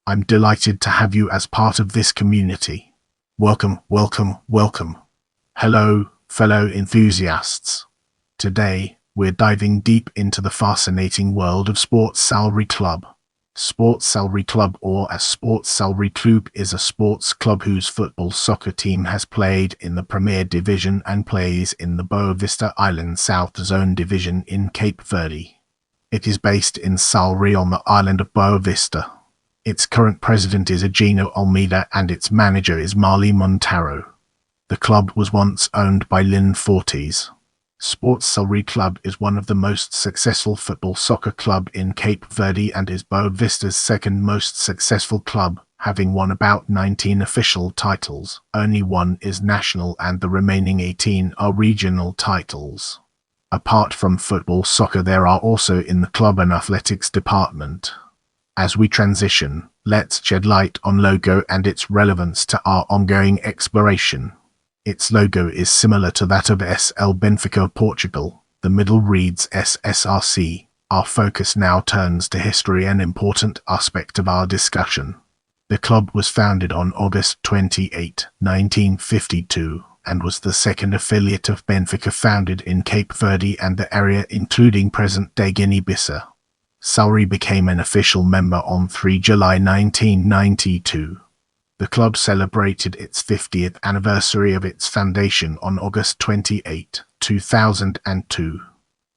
I'm delighted to have you as part of this community. Welcome, welcome, welcome. Hello, fellow enthusiasts. Today, we're diving deep into the fascinating world of Sport Sal-Rei Club. Sport Sal-Rei Club, or as Sport Sal-Rei Clube, is a sports club whose football soccer team has played in the Premier Division and plays in the Boa Vista Island South Zone Division in Cape Verde. It is based in Sal Rei on the island of Boa Vista. Its current president is Ogino Almeida and its manager is Marley Monteiro. The club was once owned by Lin Fortes. Sport Sal-Rei Club is one of the most successful football soccer club in Cape Verde and is Boa Vista's second most successful club, having won about 19 official titles. Only one is national and the remaining 18 are regional titles. Apart from football soccer, there are also in the club an athletics department. As we transition, let's shed light on logo and its relevance to our ongoing exploration. Its logo is similar to that of SL Benfica Portugal. The middle reads SSRC. Our focus now turns to history, an important aspect of our discussion. The club was founded on August 28, 1952, and was the second affiliate of Benfica founded in Cape Verde and the area including present-day Guinea-Bissau. Sal-Rei became an official member on 3 July 1992. The club celebrated its 50th anniversary of its foundation on August 28, 2002.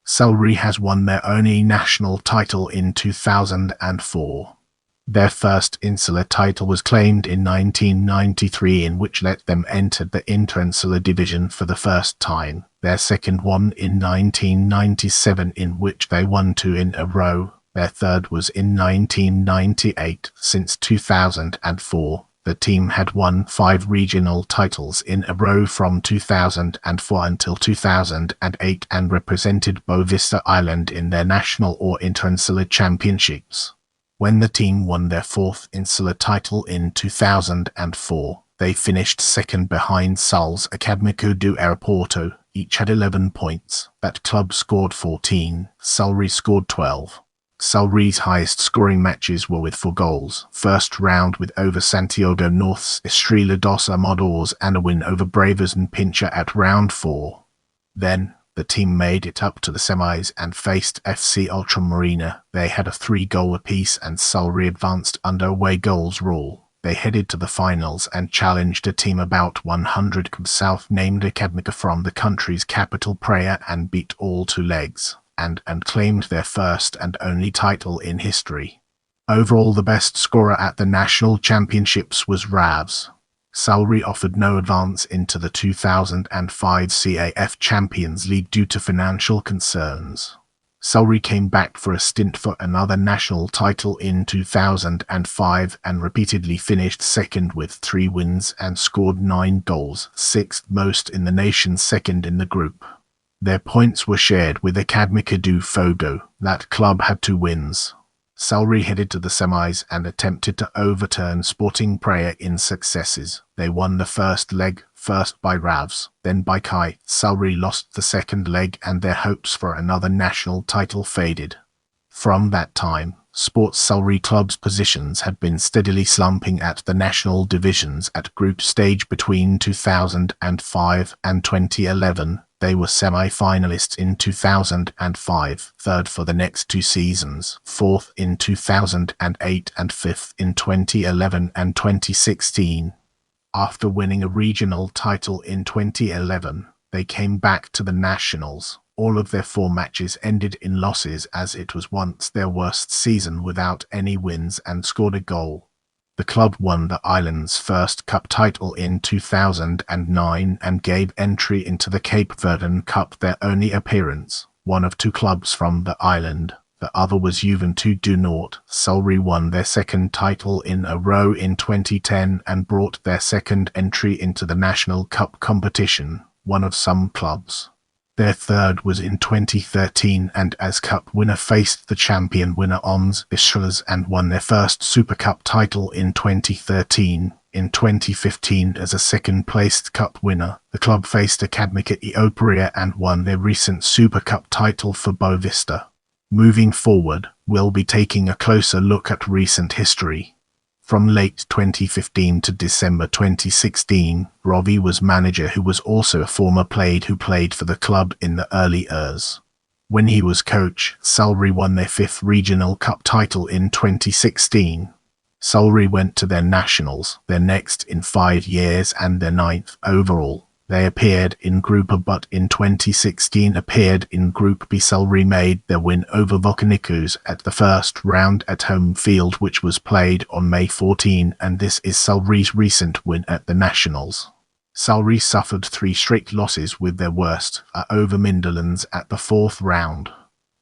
Sal-Rei has won their only national title in 2004. Their first insular title was claimed in 1993, in which let them enter the Interinsular Division for the first time. Their second one in 1997, in which they won 2 in a row. Their third was in 1998. Since 2004. The team had won 5 regional titles in a row from 2004 until 2008 and represented Boa Vista Island in their national or interinsular championships. When the team won their 4th insular title in 2004, they finished second behind Sal's Académico do Aeroporto. Each had 11 points. That club scored 14. Sal-Rei scored 12. Sal-Rei's highest scoring matches were with 4 goals. First round with over Santiago North's Estrela dos Amadores and a win over Bravos and Pincha at round 4. Then, the team made it up to the semis and faced FC Ultramarina. They had a 3-goal apiece and Sal-Rei advanced under away goals rule. They headed to the finals and challenged a team about 100 South named Académica from the country's capital Praia and beat all 2 legs. And claimed their first and only title in history. Overall, the best scorer at the national championships was Ravs. Sal-Rei offered no advance into the 2005 CAF Champions League due to financial concerns. Sal-Rei came back for a stint for another national title in 2005 and repeatedly finished second with 3 wins and scored 9 goals, 6th most in the nation, second in the group. Their points were shared with Académica do Fogo. That club had 2 wins. Sal-Rei headed to the semis and attempted to overturn Sporting Praia in successes. They won the first leg, first by Ravs, then by Kai. Sal-Rei lost the second leg and their hopes for another national title faded. From that time, Sport Sal-Rei Club's positions had been steadily slumping at the national divisions. At group stage between 2005 and 2011. They were semi-finalists in 2005, 3rd for the next 2 seasons, 4th in 2008 and 5th in 2011 and 2016. After winning a regional title in 2011, they came back to the nationals. All of their 4 matches ended in losses, as it was once their worst season without any wins and scored a goal. The club won the island's first cup title in 2009 and gave entry into the Cape Verdean Cup, their only appearance. One of 2 clubs from the island, the other was Juventude do Norte. Sal-Rei won their second title in a row in 2010 and brought their second entry into the National Cup competition, one of some clubs. Their third was in 2013 and as cup winner faced the champion winner ONS Islas and won their first Super Cup title in 2013. In 2015, as a second-placed cup winner, the club faced Académica Eoperia and won their recent Super Cup title for Boa Vista. Moving forward, we'll be taking a closer look at recent history. From late 2015 to December 2016, Rovi was manager who was also a former player who played for the club in the early years. When he was coach, Sal-Rei won their 5th regional cup title in 2016. Sal-Rei went to their nationals, their next in 5 years and their 9th overall. They appeared in Group A but in 2016 appeared in Group B. Sal-Rei made their win over Volcanicos at the first round at home field, which was played on May 14, and this is Sal-Rei's recent win at the nationals. Sal-Rei suffered 3 straight losses, with their worst over Minderlands at the 4th round.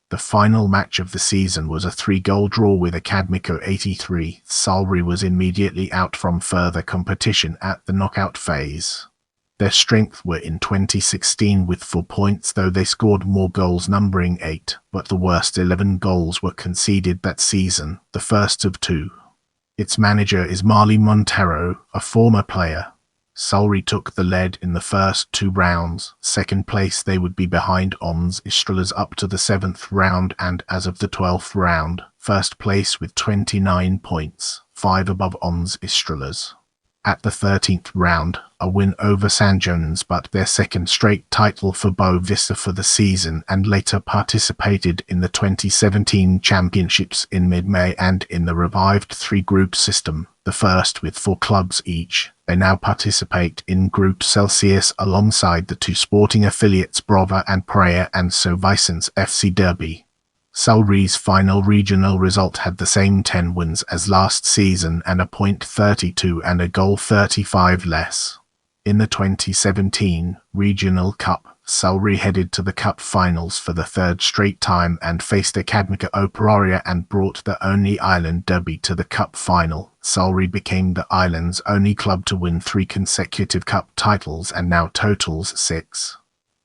The final match of the season was a 3-goal draw with Academico 83. Sal-Rei was immediately out from further competition at the knockout phase. Their strength were in 2016 with 4 points, though they scored more goals, numbering 8, but the worst 11 goals were conceded that season, the first of 2. Its manager is Marley Monteiro, a former player. Sal-Rei took the lead in the first 2 rounds. Second place they would be behind Ons Estrelas up to the 7th round, and as of the 12th round, first place with 29 points, 5 above Ons Estrelas. At the 13th round, a win over San Jones, but their 2nd straight title for Boa Vista for the season, and later participated in the 2017 championships in mid-May and in the revived 3-group system, the first with 4 clubs each. They now participate in Group Celsius alongside the 2 sporting affiliates Brava and Praia, and so Vicence FC Derby. Sal-Rei's final regional result had the same 10 wins as last season and a point 32 and a goal 35 less. In the 2017 Regional Cup, Sal-Rei headed to the cup finals for the 3rd straight time and faced Academica Operaria and brought the only island derby to the cup final. Sal-Rei became the island's only club to win 3 consecutive cup titles and now totals 6.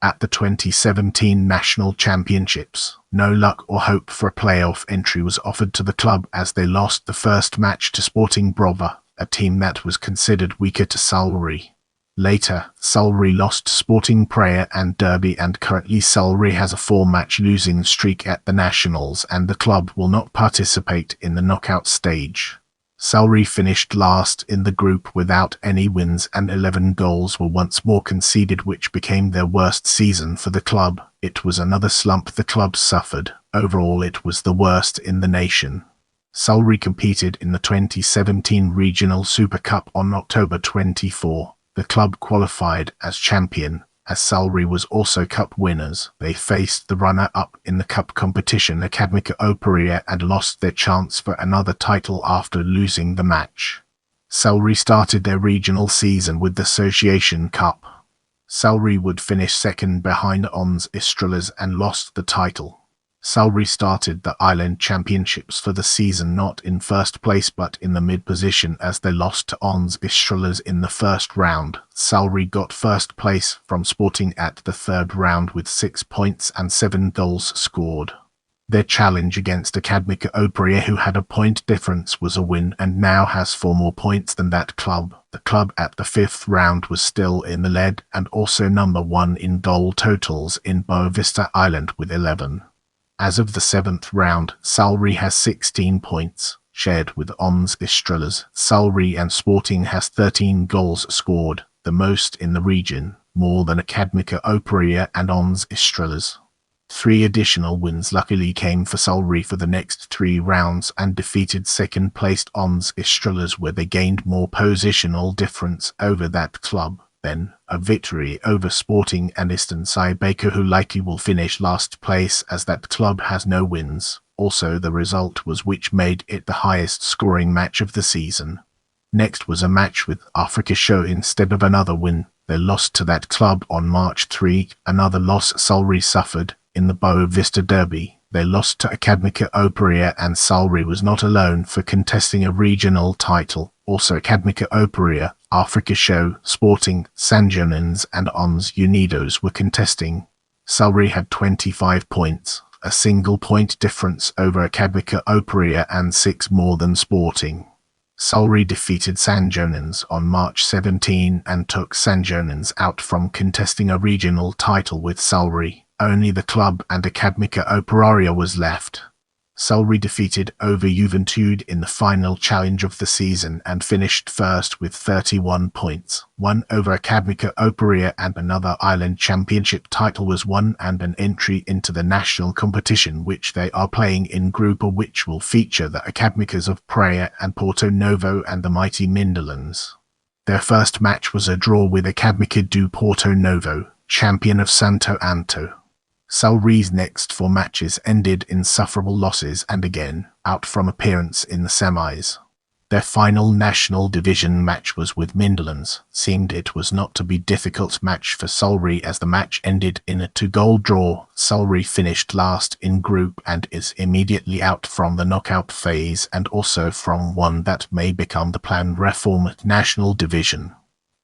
At the 2017 National Championships, no luck or hope for a playoff entry was offered to the club as they lost the first match to Sporting Brava, a team that was considered weaker to Sal-Rei. Later, Sal-Rei lost to Sporting Praia and Derby, and currently Sal-Rei has a 4-match losing streak at the Nationals, and the club will not participate in the knockout stage. Sal-Rei finished last in the group without any wins, and 11 goals were once more conceded, which became their worst season for the club. It was another slump the club suffered. Overall, it was the worst in the nation. Sal-Rei competed in the 2017 Regional Super Cup on October 24. The club qualified as champion, as Sal-Rei was also cup winners. They faced the runner-up in the cup competition Academica Operaria and lost their chance for another title after losing the match. Sal-Rei started their regional season with the Association Cup. Sal-Rei would finish 2nd behind Ons Estrelas and lost the title. Sal-Rei started the Island Championships for the season not in 1st place but in the mid-position as they lost to Ons Estrelas in the 1st round. Sal-Rei got 1st place from Sporting at the 3rd round with 6 points and 7 goals scored. Their challenge against Academica Operaria, who had a point difference, was a win and now has 4 more points than that club. The club at the 5th round was still in the lead and also number 1 in goal totals in Boa Vista Island with 11. As of the 7th round, Sal-Rei has 16 points, shared with Ons Estrelas. Sal-Rei and Sporting has 13 goals scored, the most in the region, more than Academica Operaria and Ons Estrelas. 3 additional wins luckily came for Sal-Rei for the next 3 rounds and defeated 2nd-placed Ons Estrelas, where they gained more positional difference over that club. Then, a victory over Sporting and Eastern Baker, who likely will finish last place as that club has no wins. Also, the result was which made it the highest scoring match of the season. Next was a match with Africa Show instead of another win. They lost to that club on March 3, another loss Sal-Rei suffered in the Boa Vista Derby. They lost to Academica Operaria, and Sal-Rei was not alone for contesting a regional title. Also Academica Operaria, Africa Show, Sporting, San Jones and Ons Unidos were contesting. Sal-Rei had 25 points, a single point difference over Academica Operaria and 6 more than Sporting. Sal-Rei defeated San Jones on March 17 and took San Jones out from contesting a regional title with Sal-Rei. Only the club and Academica Operaria was left. Sal-Rei defeated over Juventude in the final challenge of the season and finished first with 31 points. One over Academica Opera and another island championship title was won and an entry into the national competition which they are playing in Group A, which will feature the Academicas of Praia and Porto Novo and the mighty Mindolans. Their first match was a draw with Academica do Porto Novo, champion of Santo Anto. Sal-Rei's next 4 matches ended in sufferable losses and again out from appearance in the semis. Their final national division match was with Mindolans. Seemed it was not to be difficult match for Sal-Rei as the match ended in a 2-goal draw. Sal-Rei finished last in group and is immediately out from the knockout phase and also from one that may become the planned reformed national division.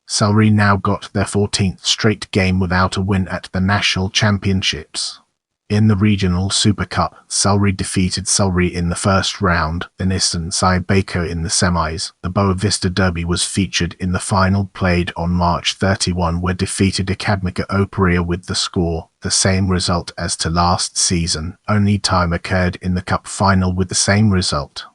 Sal-Rei now got their 14th straight game without a win at the national championships. In the regional Super Cup, Sal-Rei defeated Sal-Rei in the first round, then Nissan Baco in the semis. The Boa Vista Derby was featured in the final, played on March 31, where defeated Academica Opera with the score, the same result as to last season. Only time occurred in the cup final with the same result.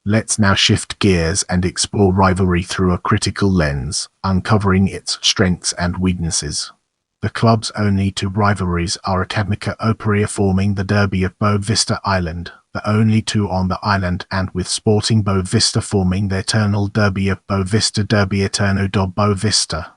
Let's now shift gears and explore rivalry through a critical lens, uncovering its strengths and weaknesses. The club's only 2 rivalries are Academica Opera forming the Derby of Boa Vista Island, the only 2 on the island, and with Sporting Boa Vista forming the eternal Derby of Boa Vista, Derby Eterno do Boa Vista.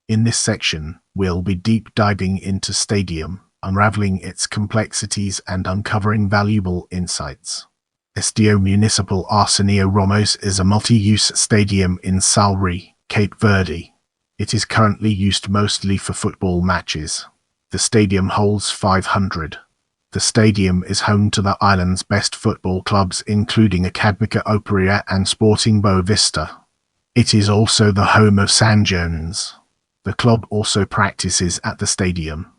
In this section, we'll be deep diving into Stadium, unraveling its complexities and uncovering valuable insights. Estadio Municipal Arsenio Ramos is a multi-use stadium in Sal Rei, Cape Verde. It is currently used mostly for football matches. The stadium holds 500. The stadium is home to the island's best football clubs including Academica Opera and Sporting Boa Vista. It is also the home of San Jones. The club also practices at the stadium.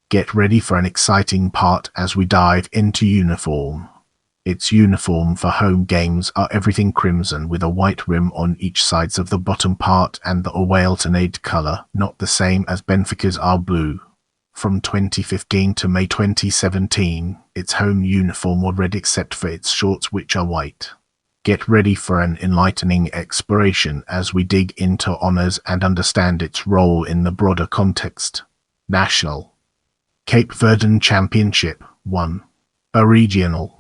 Get ready for an exciting part as we dive into uniform. Its uniform for home games are everything crimson with a white rim on each sides of the bottom part and the away alternate colour, not the same as Benfica's are blue. From 2015 to May 2017, its home uniform was red except for its shorts which are white. Get ready for an enlightening exploration as we dig into honours and understand its role in the broader context. National Cape Verdean Championship 1. A regional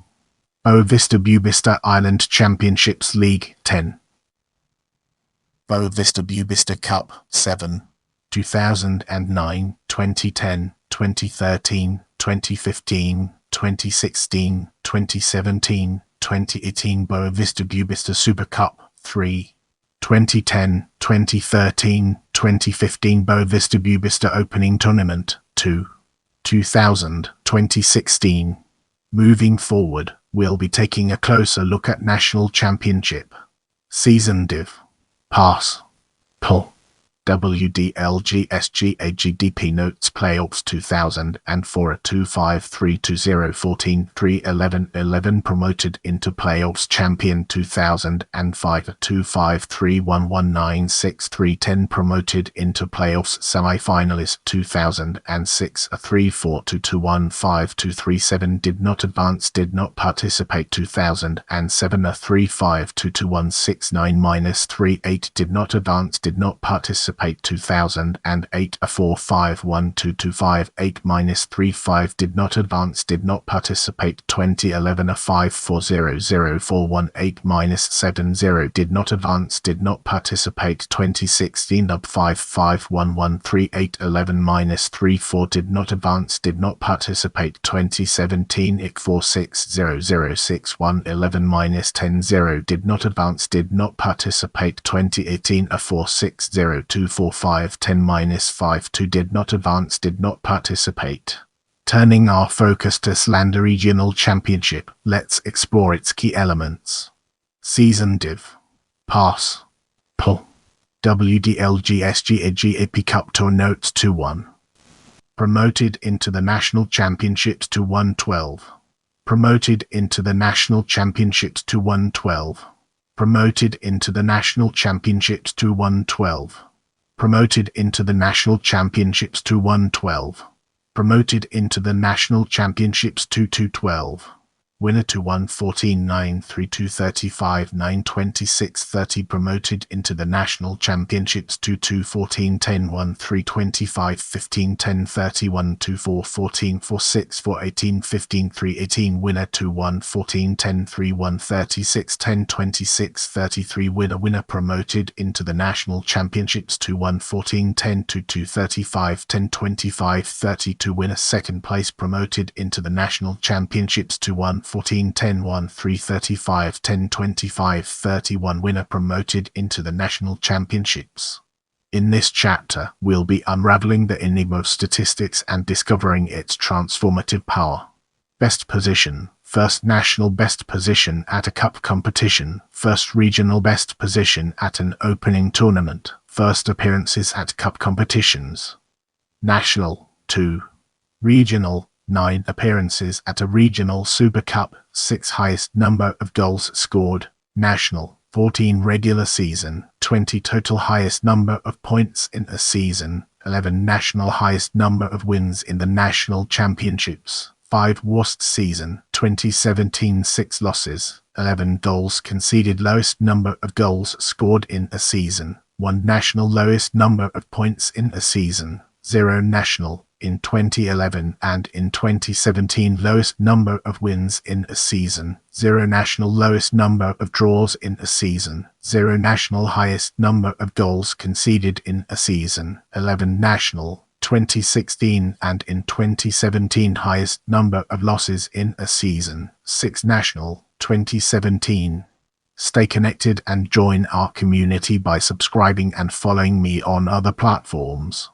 Boa Vista Island Championships League 10. Boa Vista Cup 7. 2009, 2010, 2013, 2015, 2016, 2017, 2018 Boa Vista Super Cup 3. 2010, 2013, 2015 Boa Vista Opening Tournament 2. 2000, 2016. Moving forward, we'll be taking a closer look at National Championship. Season Div. Pass. Pull. WDLGSGAGDP Notes Playoffs 2004 a 253-2014-3-11-11 promoted into Playoffs Champion 2005 a 253-119-6-3-10 promoted into Playoffs Semi-Finalist 2006 a 3-4-2-2-1-5-2-3-7 did not advance did not participate 2007 a 3-5-2-2-1-6-9-3-8 did not advance did not participate 2008 a 4-5-1-2-2-5-8-3-5 did not advance did not participate 2011 a 5-4-0-0-4-1-8-7-0 did not advance did not participate 2016 up 5-5-1-1-3-8-11-3-4 did not advance did not participate 2017 IC 4-6-0-0-6-1-11-10-0 did not advance did not participate 2018 a 4-6-0-2-4-5-10-5-2 did not advance did not participate. Turning our focus to Slander Regional Championship, let's explore its key elements. Season Div. Pass. Pull. WDLGSGAGAP Cup Tour Notes 2-1. Promoted into the National Championships to 112. Promoted into the National Championships to 112. Promoted into the National Championships to 112. Promoted into the National Championships to 112. Promoted into the National Championships to 212. Winner to 1:14:9:32:35:9:26:30 promoted into the national championships to 2:14:10:1:3:25:15:10:31 to 4:14:4:6:4:18:15:3:18 winner to 1:14:10:3:1:36:10:26:33 winner promoted into the national championships to 1:14:10:2:35:10:25:32 winner second place promoted into the national championships to 1:14:10:1:3:35:10:25:31 winner promoted into the national championships. In this chapter, we'll be unraveling the enigma of statistics and discovering its transformative power. Best position. First national best position at a cup competition. First regional best position at an opening tournament. First appearances at cup competitions. National 2. Regional 9 appearances at a regional Super Cup. 6 highest number of goals scored. National 14 regular season, 20 total highest number of points in a season, 11 national highest number of wins in the national championships, 5 worst season, 2017 6 losses, 11 goals conceded lowest number of goals scored in a season, 1 national lowest number of points in a season, 0 national in 2011 and in 2017 lowest number of wins in a season, 0 national lowest number of draws in a season, 0 national highest number of goals conceded in a season, 11 national 2016 and in 2017 highest number of losses in a season, 6 national 2017. Stay connected and join our community by subscribing and following me on other platforms.